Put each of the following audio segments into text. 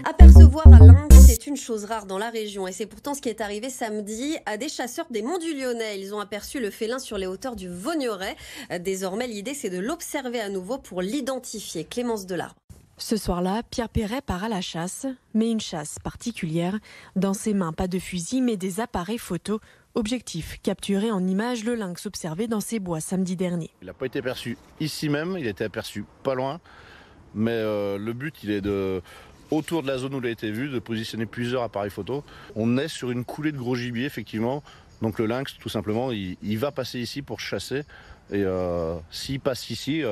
Apercevoir un lynx, c'est une chose rare dans la région et c'est pourtant ce qui est arrivé samedi à des chasseurs des Monts du Lyonnais. Ils ont aperçu le félin sur les hauteurs du Vaugneray. Désormais, l'idée, c'est de l'observer à nouveau pour l'identifier. Clémence Delarue. Ce soir-là, Pierre Perret part à la chasse, mais une chasse particulière. Dans ses mains, pas de fusil, mais des appareils photo. Objectif, capturer en images le lynx observé dans ses bois samedi dernier. Il n'a pas été aperçu ici même, il a été aperçu pas loin. Mais le but, il est autour de la zone où il a été vu, de positionner plusieurs appareils photo. On est sur une coulée de gros gibier, effectivement. Donc le lynx, tout simplement, il va passer ici pour chasser. Et s'il passe ici,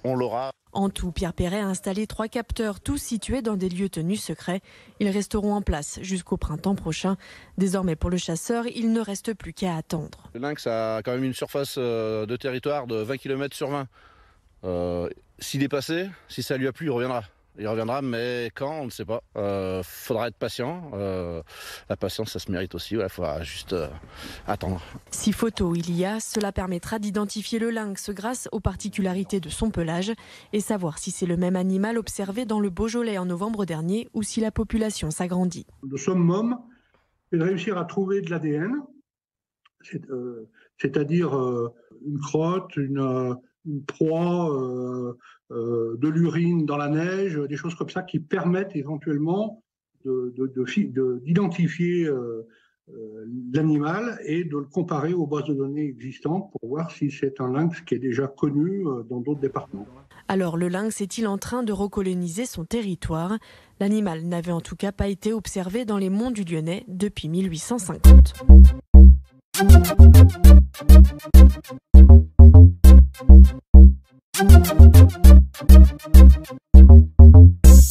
on l'aura. En tout, Pierre Perret a installé 3 capteurs, tous situés dans des lieux tenus secrets. Ils resteront en place jusqu'au printemps prochain. Désormais, pour le chasseur, il ne reste plus qu'à attendre. Le lynx a quand même une surface de territoire de 20 km sur 20. S'il est passé, si ça lui a plu, il reviendra. Il reviendra, mais quand, on ne sait pas. Faudra être patient. La patience, ça se mérite aussi. Il faudra juste attendre. Si photo il y a, cela permettra d'identifier le lynx grâce aux particularités de son pelage et savoir si c'est le même animal observé dans le Beaujolais en novembre dernier ou si la population s'agrandit. Le summum est de réussir à trouver de l'ADN, c'est-à-dire une crotte, une proie, de l'urine dans la neige, des choses comme ça qui permettent éventuellement d'identifier l'animal et de le comparer aux bases de données existantes pour voir si c'est un lynx qui est déjà connu dans d'autres départements. Alors le lynx est-il en train de recoloniser son territoire? L'animal n'avait en tout cas pas été observé dans les monts du Lyonnais depuis 1850.